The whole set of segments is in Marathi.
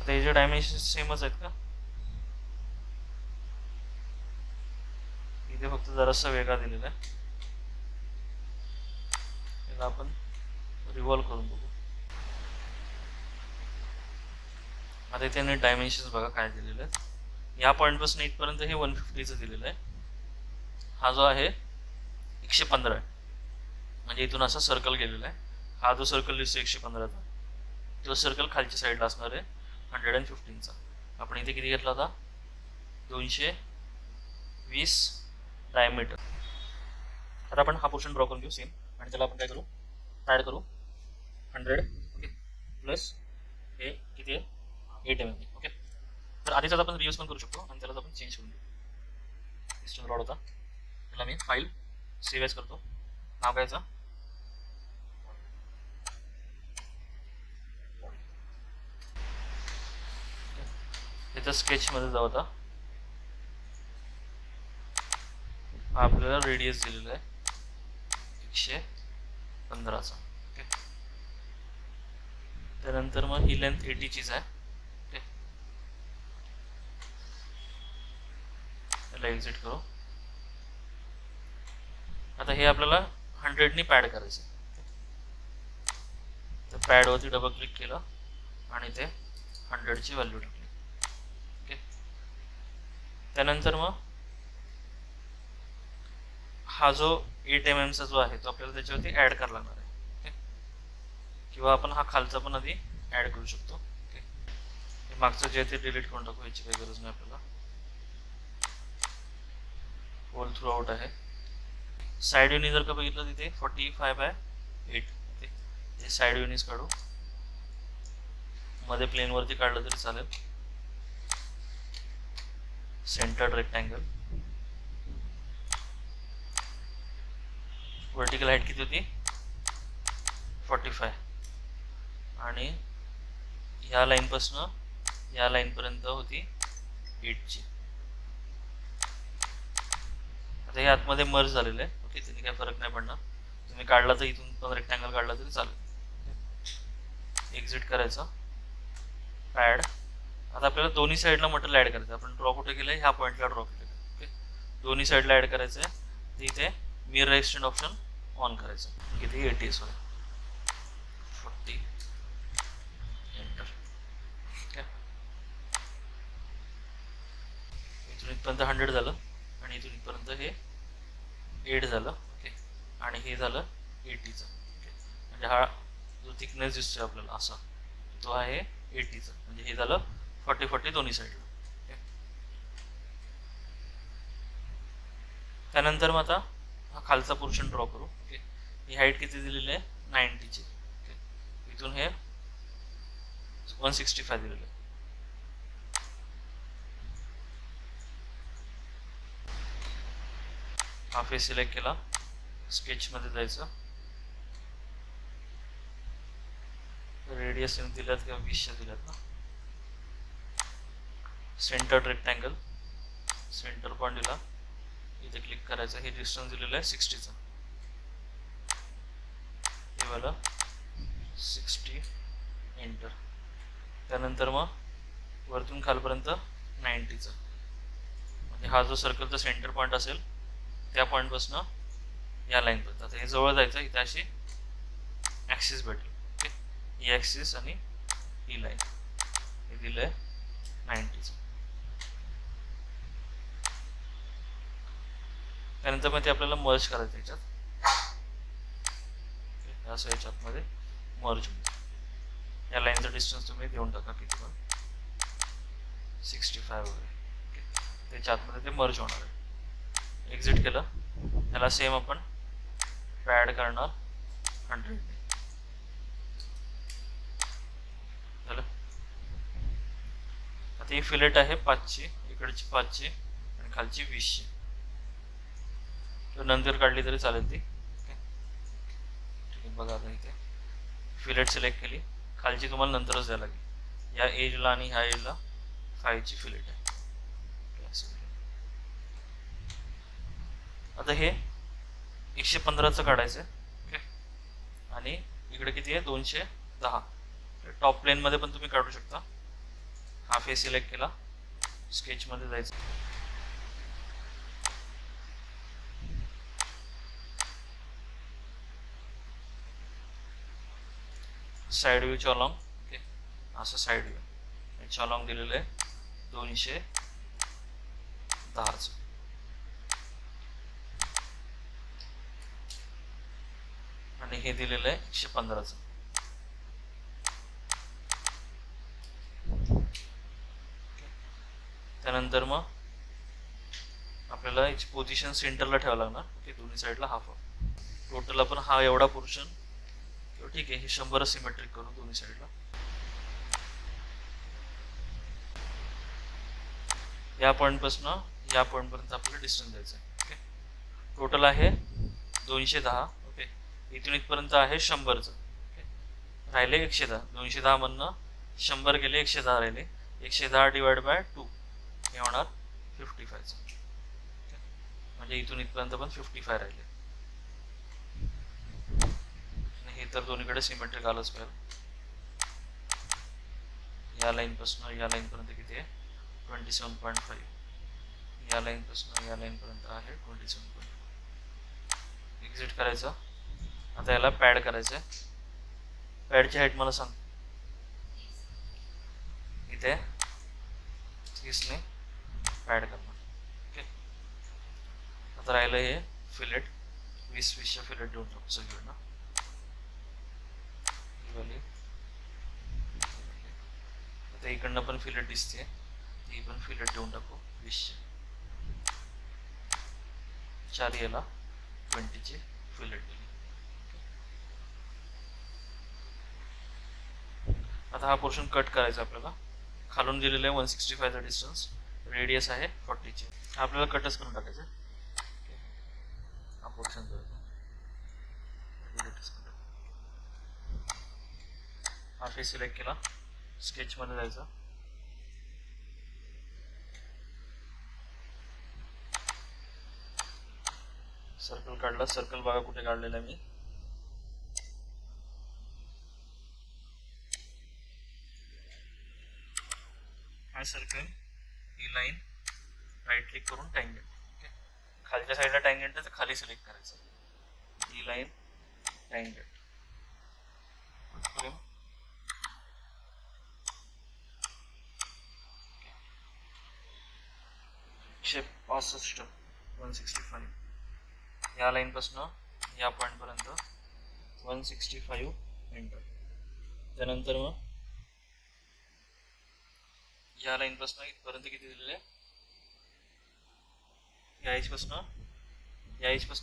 आता याचे डायमेन्शन सेमच आहेत का? इथे फक्त जरासा वेगळा दिलेला आहे. याला आपण रिव्हॉल्व करून बघू. आता इथे डायमेन्शन्स बघा काय दिलेले आहेत. या पॉईंटपासून इथपर्यंत हे 150चं दिलेलं आहे. हा जो आहे 115 आहे, म्हणजे इथून असा सर्कल गेलेला आहे. हा जो सर्कल दिसतो 115चा, तो सर्कल खालच्या साईडला असणार आहे 115चा. आपण इथे किती घेतला होता? 220 डायमीटर. आता आपण हा पोर्शन ड्रॉ करून घेऊ सेम, आणि त्याला आपण काय करू, ॲड करू 100 ओके प्लस हे किती आहे 8 mm. ओके, तर आधीचाच आपण रियूज पण करू शकतो आणि त्यालाच आपण चेंज करून घेऊ. पिस्टन रॉड होता, त्याला मी फाईल सेव्ह एज करतो. नाव काय याचं? त्याच्या स्केचमध्ये जाऊ. आता हा आपल्याला रेडियस दिलेला आहे 115चा. ओके, त्यानंतर मग ही लेंथ 80चीच आहे. ओके, त्याला एक्झिट करू. आता हे आपल्याला 100नी पॅड करायचं. तर पॅडवरती डबल क्लिक केलं आणि ते 100ची व्हॅल्यू टाकली. ओके, त्यानंतर मग हा जो 8 mm जो आहे तो आपल्याला त्याच्यावरती ॲड करायला लागणार आहे. ओके, किंवा आपण हा खालचा पण आधी ॲड करू शकतो. ओके, हे मागचं जे ते डिलीट करून टाकू, याची काही गरज नाही आपल्याला. होल थ्रू आउट आहे. साईड युनी जर का बघितलं तिथे 45/8 ते साईड युनीज काढू. मध्ये प्लेनवरती काढलं तरी चालेल. Centred rectangle. वर्टिकल हाईट किती होती? 45, आणि ह्या लाईनपासून या लाईनपर्यंत होती 8ची. आता हे आतमध्ये मर्ज झालेलं आहे. ओके, तिथे काही फरक नाही पडणार. तुम्ही काढला तर इथून पण रेक्टँगल काढला तरी चालेल. एक्झिट करायचं, ॲड. आता आपल्याला दोन्ही साईडला मटेरियल ॲड करायचं. आपण ड्रॉ कुठे केलं आहे? ह्या पॉईंटला ड्रॉ केलं आहे. ओके, दोन्ही साईडला ॲड करायचं आहे. तर इथे मिरर एक्सटेंड ऑप्शन ऑन करायचं. किती 80 सॉरी 40 एंटर. ओके, इथून इथपर्यंत 100 झालं आणि इथून इथपर्यंत हे 8 झालं. ओके, आणि हे झालं 80चं. ओके, म्हणजे हा जो थिकनेस दिसतोय आपल्याला असा, तो आहे 80चा. म्हणजे हे झालं 40-40 दोन्ही साईडला. त्यानंतर मग आता हा खालचा पोर्शन ड्रॉ करू. ओके, ही हाईट किती दिलेली आहे? 90ची. ओके, इथून हे 165 दिलेलं आहे. हा फेस सिलेक्ट केला, स्केचमध्ये जायचं. रेडियस दिल्यात किंवा 20 दिल्यात ना. सेंटर्ड रेक्टँगल, सेंटर पॉईंट दिला, इथे क्लिक करायचं. हे डिस्टन्स दिलेलं आहे 60चं. हे वाला 60 एंटर. त्यानंतर मग वरतून खालपर्यंत 90चं. म्हणजे हा जो सर्कलचा सेंटर पॉईंट असेल त्या पॉईंटपासून या लाईनपर्यंत. आता हे जवळ जायचं. इथे अशी ॲक्सिस भेटेल. ओके, ही ॲक्सिस आणि ही लाईन, हे दिलं आहे 90चं. त्यानंतर मग ते आपल्याला मर्ज करायचं याच्यात. असं याच्यातमध्ये मर्ज होईल. या लाईनचा डिस्टन्स तुम्ही देऊन टाका किती पण, 65 वगैरे. ओके, त्याच्या आतमध्ये ते मर्ज होणार आहे. एक्झिट केलं. त्याला सेम आपण ॲड करणार 100. झालं. आता ही फिलेट आहे 5ची, इकडची 5ची आणि खालची 20ची. नंतर काढली तरी चालेल ती. ओके, ठीक आहे. बघा आता इथे फिलेट सिलेक्ट केली. खालची तुम्हाला नंतरच द्यायला लागेल. या एजला आणि ह्या एजला 5ची फिलेट आहे. आता हे 115चं काढायचं आहे. ओके, आणि इकडे किती आहे? 210. टॉप प्लेनमध्ये पण तुम्ही काढू शकता. हा फेस सिलेक्ट केला, स्केचमध्ये जायचं, साईड व्ह्यू चॉलॉंग. ओके, असं साईड व्ह्यू चॉलॉंग दिलेलं आहे 210चं. आणि हे दिलेलं आहे 115चं. त्यानंतर मग आपल्याला याची पोझिशन सेंटरला ठेवावं लागणार. ओके, दोन्ही साईडला हाफ हाफ. टोटल आपण हा एवढा पोर्शन, ठीक आहे, हे 100 सिमेट्रिक करू दोन्ही साईडला. या पॉईंटपासून या पॉईंटपर्यंत आपल्याला डिस्टन्स द्यायचं आहे. ओके, टोटल आहे 210. ओके, इथून इथपर्यंत आहे 100चं. ओके, राहिले 110. 210 मधनं 100 गेले, 110 राहिले. 110 डिवाइड बाय 2 हे होणार 55चं. म्हणजे इथून इथपर्यंत पण 55 राहिले. आणि हे तर दोन्हीकडे सिमेट्रिक आलंच पाहिजे. या लाईनपासून या लाईनपर्यंत किती आहे? 27.5. या लाईनपासून या लाईनपर्यंत आहे 27.5. एक्झिट करायचं. आता याला पॅड करायचं आहे. पॅडची हाईट मला सांग. इथे 30ने पॅड करणार. ओके, आता राहिलं हे फिलेट. 20-20च्या फिलेट देऊन टाकू सगळीकडनं. आता इकडनं पण फिलेट दिसते, ती पण फिलेट देऊन टाकू 20चे. 4 याला 20ची फिलेट दिली. आता हा पोर्शन कट करायचा आपल्याला. खालून दिलेलं आहे 165चा डिस्टन्स, रेडियस आहे 40ची. आपल्याला कटच करून टाकायचं. हा पोर्शन हा फेस सिलेक्ट केला, स्केचमध्ये जायचं, सर्कल काढला. सर्कल बघा कुठे काढलेला आहे मी. हा सर्कल, ही लाईन राईट क्लिक करून टँजंट. ओके, खालच्या साईडला टँजंट आहे तर खाली सिलेक्ट करायचं. ही लाईन टँजंट. 165 165. या लाईनपासून या पॉईंटपर्यंत 165 एंटर. त्यानंतर मग या लाईनपासून इथपर्यंत किती दिलेलं आहे? या एजपासून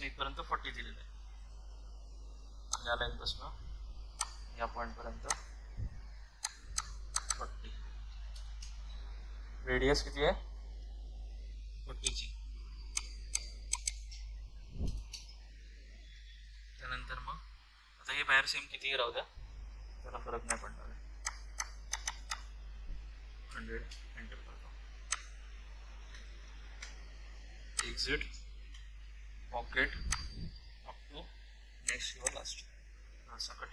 इथपर्यंत 40 दिलेलं आहे. या लाईनपासून या पॉईंटपर्यंत 40. रेडियस किती आहे? 40ची. त्यानंतर मग आता हे बाहेर सेम कितीही राहू द्या, त्याला फरक नाही पडणार आहे. 100 एंटर करतो. Exit pocket up to next your last. असा कट.